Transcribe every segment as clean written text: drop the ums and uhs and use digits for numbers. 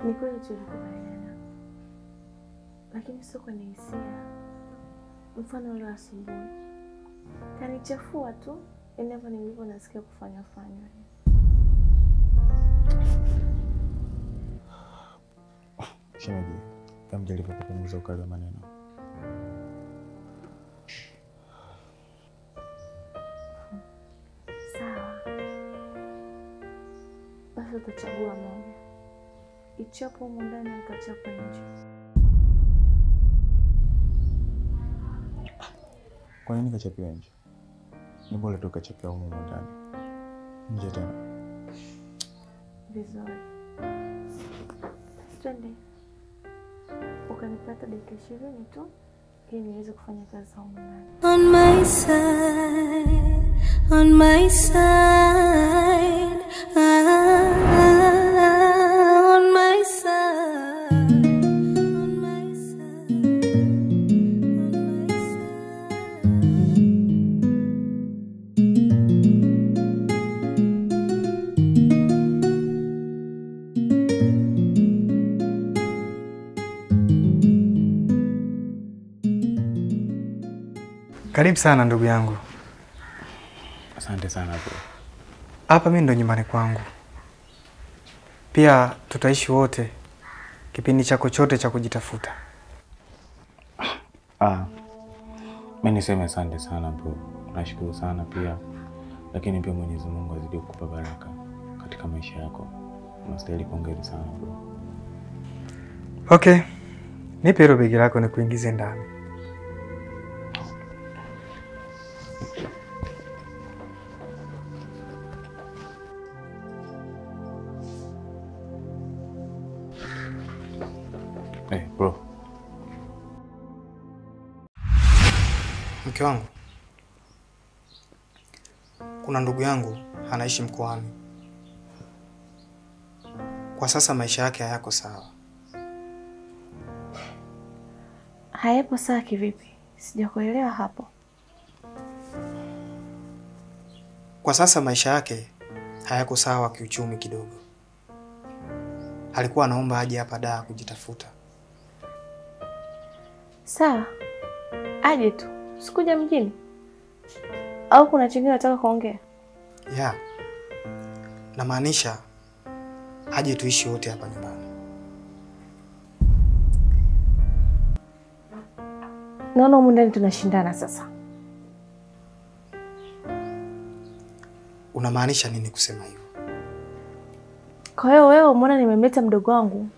Ni kweli tulikubaliana. Lakini sio kwa hisia. Mfano leo asubuhi. Kanichafua tu, endapo nilivyo nasikia kufanya. Shemeji, kama jaribu kupunguza ukali wa maneno. Sawa. Basi utachagua moja. Ichapo humu ndani au utachapo nje. Kwa nini kachapiwa nje? Ni bora tu kachapia humu ndani. Nje tena. Vizuri. Twende. Ukanipata dakika 20 tu ili niweze kufanya kazi humu ndani. On my side, on my side, on my side, on my side, on my Karibu sana ndugu yangu. Asante sana bro. Hapa mimi ndo nyumbani kwangu. Pia tutaishi wote kipindi chako chote cha kujitafuta. Mimi niseme asante sana bro. Nashukuru sana pia. Lakini pia Mwenyezi Mungu azidi kukupa baraka katika maisha yako. Unastahili pongezi sana bro. Okay. Nipe hilo begi lako nikuingize ndani. Bro. Mke wangu. Kuna ndugu yangu anaishi mkoani. Kwa sasa maisha yake hayako sawa. Hayapo sawa kivipi? Sijakuelewa hapo. Kwa sasa maisha yake hayako sawa kiuchumi kidogo. Alikuwa anaomba aje hapa Dar kujitafuta. Sawa. Aje tu. Sikuja mjini. Au kuna chingine nataka kuongea? Yeah. Namaanisha aje tuishi wote hapa nyumbani. Naona humu ndani tunashindana sasa. Unamaanisha nini kusema hivyo? Kwa hiyo wewe umeona nimemleta mdogo wangu,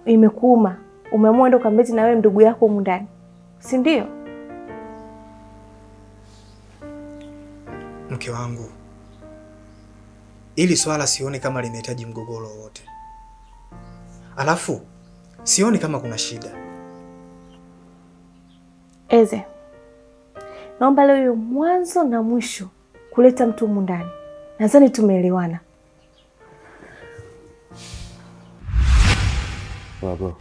imekuuma. Umeamua ndo kamlete na wewe ndugu yako humu ndani. Si ndio? Mke wangu. Ili swala sioni kama linahitaji mgogoro wote. Alafu sioni kama kuna shida. Eze. Naomba leo hiyo mwanzo na mwisho kuleta mtu humu ndani. Nadhani tumeelewana. Bro.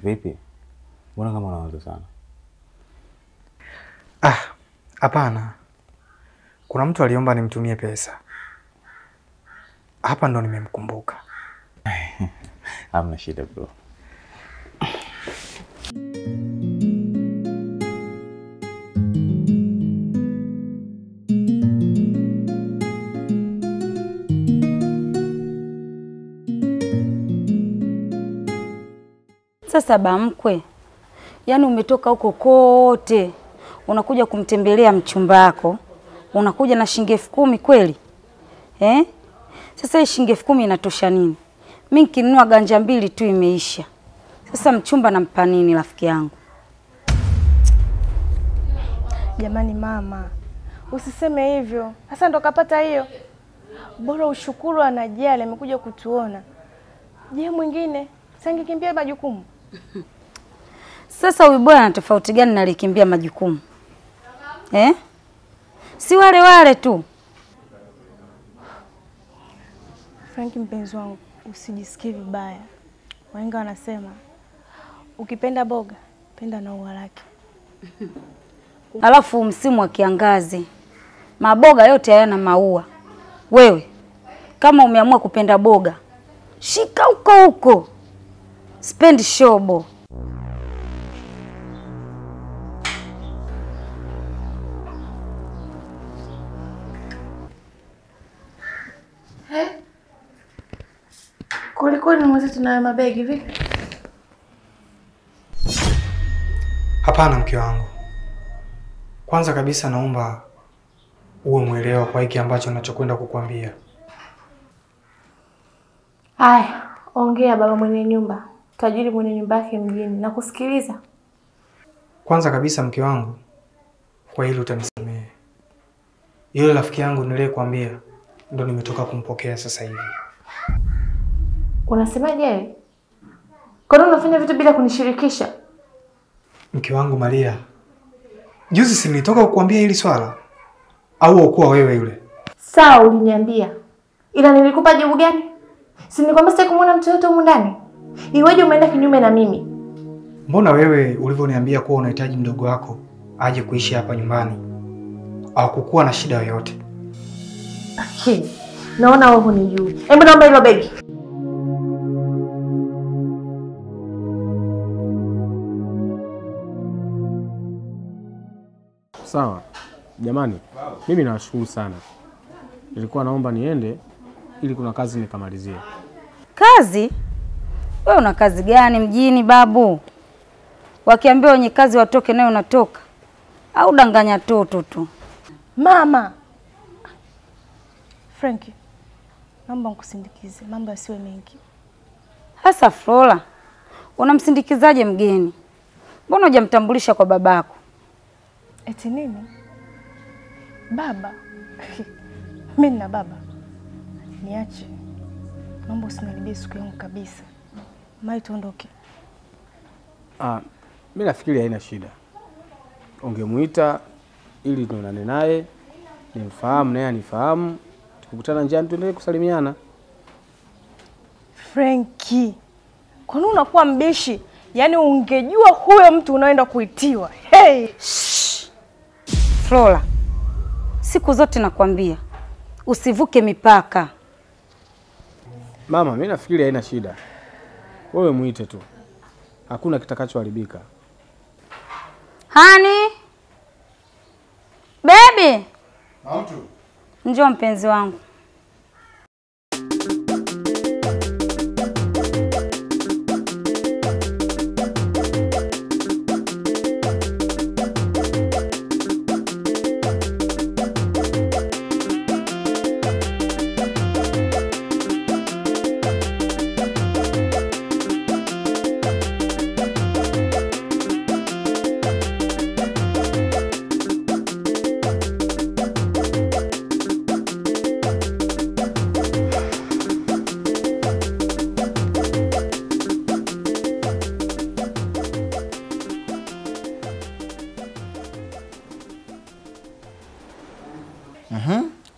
Vipi? Mbona kama unawaza sana? Hapana. Kuna mtu aliomba nimtumie pesa. Hapa ndo nimemkumbuka. Hamna shida bro. Sasa bamkwe, yaani umetoka huko kote, unakuja kumtembelea mchumba wako, unakuja na shilingi 10,000 kweli? Sasa hii shilingi 10,000 inatosha nini? Mimi nikinunua ganja 2 tu imeisha. Sasa mchumba nampa nini rafiki yangu? Jamani mama, usiseme hivyo. Sasa ndo kapata hiyo. Bora ushukuru anajali amekuja kutuona. Je, mwingine sangekimbia majukumu? Sasa huyu bwana ana tofauti gani na alikimbia majukumu? Si wale tu. Franki mpenzi wangu, usijisikie vibaya. Wahenga wanasema ukipenda boga, penda na ua lake. Alafu msimu wa kiangazi, maboga yote hayana maua. Wewe kama umeamua kupenda boga, shika huko huko. Spendi shobo. Kulikuwa ni mwenzetu na mabegi vipi? Hapana mke wangu. Kwanza kabisa naomba uwe mwelewa kwa hiki ambacho ninachokwenda kukuambia. Haya, ongea baba mwenye nyumba. Tajiri mwenye nyumba yake mjini na kusikiliza. Kwanza kabisa mke wangu, kwa hilo utanisamehe. Yule rafiki yangu niliyekuambia ndo nimetoka kumpokea sasa hivi. Unasemaje? Kwa nini unafanya vitu bila kunishirikisha? Mke wangu Maria, juzi si nilitoka kukuambia hili swala? Au ukuwa wewe yule? Sawa, uliniambia. Ila nilikupa jibu gani? Si nilikwambia sitaki kumuona mtu yote humu ndani. Iweje umeenda kinyume na mimi? Mbona wewe ulivyoniambia kuwa unahitaji mdogo wako aje kuishi hapa nyumbani au kukuwa na shida yoyote? Naona wewe hunijui. Hebu naomba hilo begi. Sawa. Jamani, mimi nawashukuru sana. Nilikuwa naomba niende ili kuna kazi nikamalizie. Kazi? Wewe una kazi gani mjini babu? Wakiambiwa wenye kazi watoke nayo unatoka. Au danganya toto tu. Mama. Frankie, naomba nikusindikize. Mambo yasiwe mengi. Hasa Flora, unamsindikizaje mgeni? Mbona hujamtambulisha kwa babako? Eti nini? Baba? Mimi nina baba. Niache. Naomba usiniharibie siku yangu kabisa. Mai tuondoke. Mimi nafikiri haina shida. Ungemuita ili tuonane naye, nimfahamu naye anifahamu, tukikutana njiani tuendelee kusalimiana. Frankie, kwa nini unakuwa mbishi? Yaani ungejua huyo mtu unaenda kuitiwa. Hey! Flora, siku zote nakwambia usivuke mipaka. Mama, mimi nafikiri haina shida. Wewe muite tu. Hakuna kitakachoharibika. Hani? Baby. Mautu. Njoo mpenzi wangu.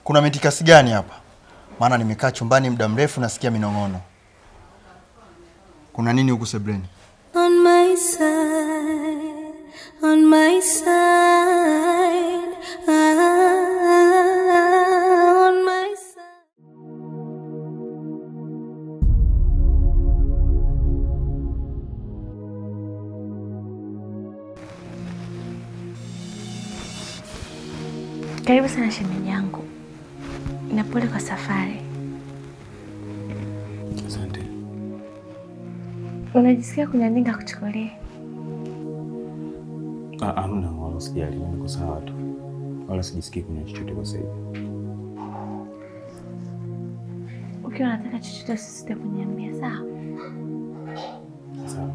Kuna mitikasi gani hapa? Maana nimekaa chumbani muda mrefu nasikia minong'ono. Kuna nini huku sebreni? On my side, on my side, on my side. Karibu sana shemeji yangu. Na pole kwa safari. Asante. Unajisikia kunyandinga kuchukulia? Hamna, wala usijali, niko sawa tu. Wala sijisikii kunywa chochote kwa sasa hivi. Ukiwa unataka chochote usisite kuniambia, sawa? Sawa.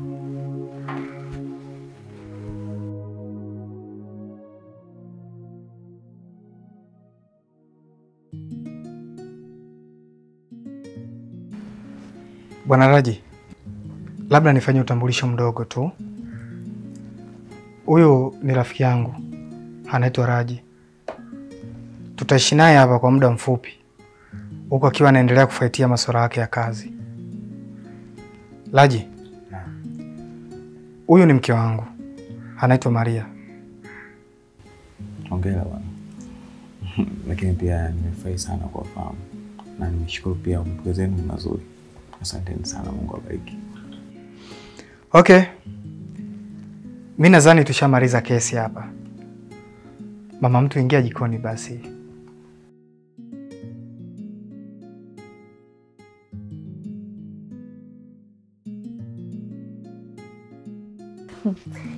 Bwana Raji, labda nifanye utambulisho mdogo tu. Huyu ni rafiki yangu, anaitwa Raji. Tutaishi naye hapa kwa muda mfupi, huko akiwa anaendelea kufaitia masuala yake ya kazi. Raji, huyu ni mke wangu, anaitwa Maria. Hongera bwana. Lakini pia nimefurahi sana kwa fahamu. Na nimeshukuru pia mapokezi yenu mazuri. Asanteni sana, Mungu awabariki. Okay. Mimi nadhani tushamaliza kesi hapa. Mama mtu, ingia jikoni basi.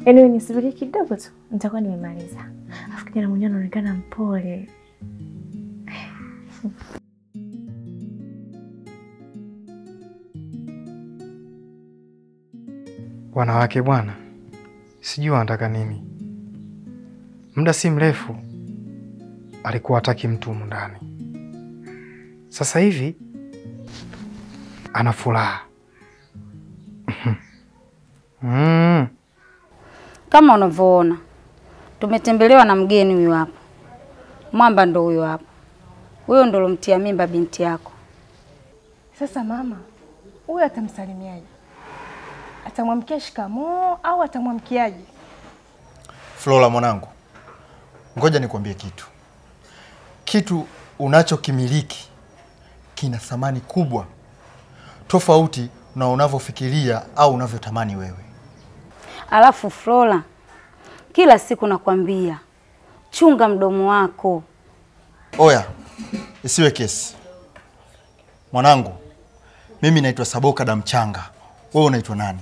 Yaani nisubiri kidogo tu, nitakuwa nimemaliza. Afu kijana mwenyewe anaonekana mpole. Wanawake bwana, sijui wanataka nini. Muda si mrefu alikuwa hataki mtu humu ndani. Sasa hivi ana furaha. Kama unavyoona, tumetembelewa na mgeni huyo hapa. Mwamba ndo huyo hapa. Huyo ndo lomtia mimba binti yako. Sasa mama, huyu atamsalimiaje? Atamwamkia shikamoo au atamwamkiaje? Flora mwanangu, ngoja nikwambie kitu. Kitu unachokimiliki kina thamani kubwa tofauti na unavyofikiria au unavyotamani wewe. Alafu Flora, kila siku nakwambia, chunga mdomo wako. Oya, isiwe kesi. Mwanangu, mimi naitwa Saboka Damchanga. Wewe unaitwa nani?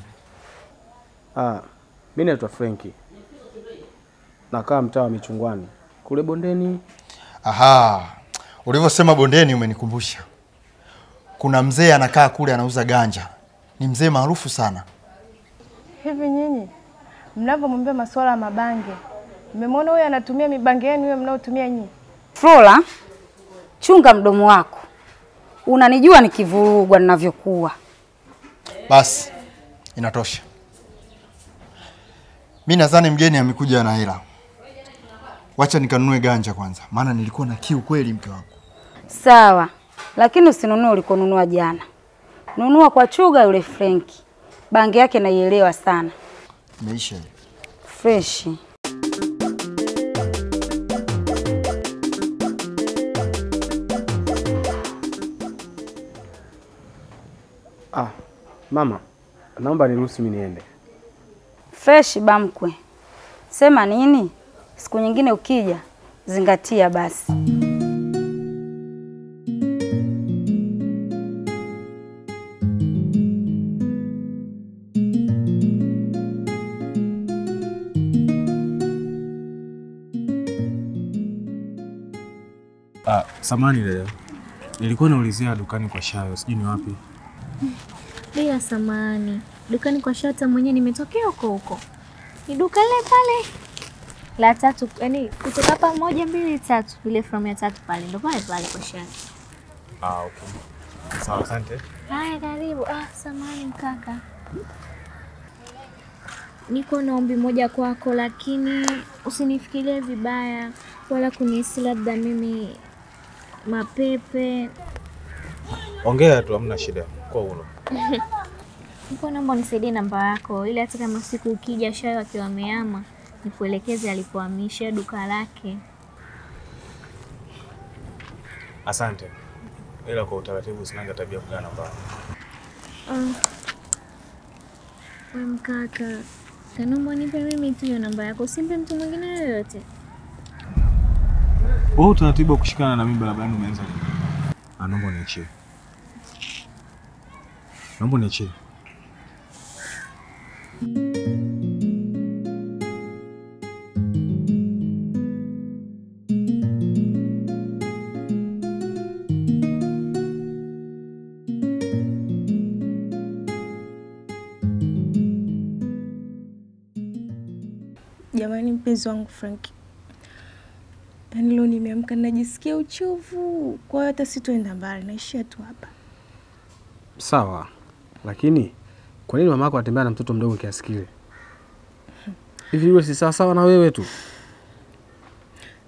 Mimi naitwa Frankie. Nakaa mtaa wa Michungwani, kule bondeni. Aha, ulivyosema bondeni umenikumbusha. Kuna mzee anakaa kule anauza ganja. Ni mzee maarufu sana. Hivi nyinyi mnapomwambia masuala ya mabange, mmemwona huyu anatumia mibange yenu hiyo mnaotumia nyinyi? Flora, chunga mdomo wako. Unanijua nikivurugwa ninavyokuwa. Basi, inatosha. Mimi nadhani mgeni amekuja na hela. Wacha nikanunue ganja kwanza, maana nilikuwa na kiu kweli mke wangu. Sawa, lakini usinunue ulikonunua jana. Nunua kwa Chuga yule Frankie. Bangi yake naielewa sana. Imeisha. Fresh. Mama, naomba niruhusu mimi niende. Fresh bamkwe. Sema nini? Siku nyingine ukija, zingatia basi. Samani dada. Nilikuwa naulizia dukani kwa Shayo, sijui ni wapi. Bila samani. Dukani kwa Shata mwenyewe nimetokea huko. Ni duka ile pale. La 3, yani kutoka hapa 1, 2, 3, ile from ya 3 pale. Ndo pale kwa Shata. Okay. Sawa, asante. Haya, karibu. Samani kaka. Niko na ombi moja kwako, lakini usinifikirie vibaya wala kunihisi labda mimi mapepe. Ongea tu, hamna shida. Kwa uno. Niko naomba unisaidie namba yako ili hata kama siku ukija Shayo akiwa ameama nikuelekeze alipohamishia duka lake. Asante. Ila kwa utaratibu sinanga tabia kugana namba. Wewe mkaka, naomba nipe mimi tu hiyo namba yako, usimpe mtu mwingine yoyote. Wewe utaratibu kushikana na mimi barabarani umeanza lini? Naomba niachie. Naomba niachie. Jamani mpenzi wangu Frankie. Yaani leo nimeamka najisikia uchovu. Kwa hiyo hata sitoenda mbali, naishia tu hapa. Sawa. Lakini kwa nini mamako anatembea na mtoto mdogo kiasi kile? Hivi wewe si sawa na wewe tu?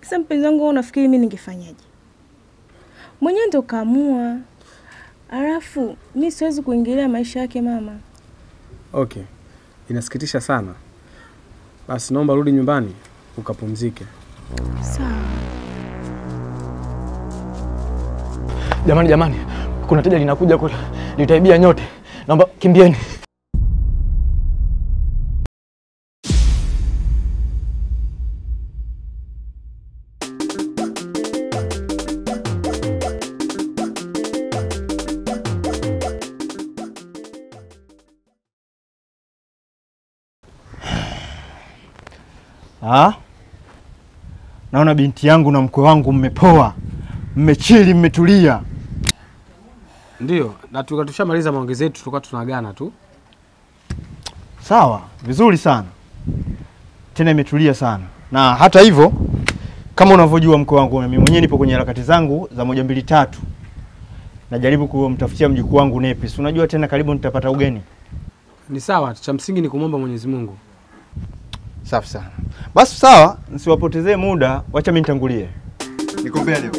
Sasa mpenzi wangu, unafikiri mimi ningefanyaje? Mwenyewe ndo kaamua. Alafu mimi siwezi kuingilia maisha yake mama. Okay. Inasikitisha sana. Basi naomba rudi nyumbani ukapumzike. Sawa. Jamani, kuna teja linakuja kule. nitaibia nyote. Naomba kimbieni. Naona binti yangu na mkwe wangu mmepoa. Mmechili, mmetulia. Ndio, na tushamaliza maongezi yetu, tulikuwa tunaagana tu. Sawa, vizuri sana. Tena imetulia sana. Na hata hivyo, kama unavyojua mkwe wangu, mimi mwenyewe nipo kwenye harakati zangu za 1 2 3. Najaribu kumtafutia mjukuu wangu Nepi. Unajua tena karibu nitapata ugeni. Ni sawa, cha msingi ni kumomba Mwenyezi Mungu. Safi sana. Basi sawa, nisiwapotezee muda, wacha mimi nitangulie. Niko mbele.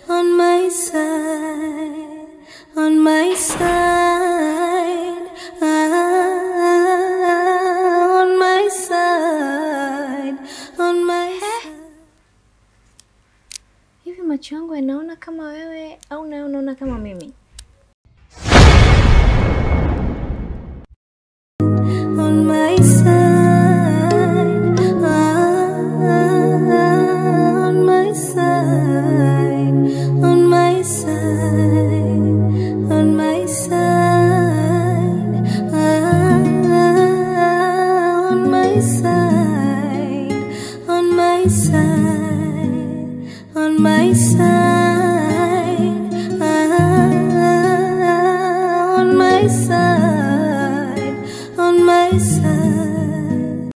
On my side, on my side, on my side, on my side. Hivi macho yangu yanaona kama wewe au nayo unaona kama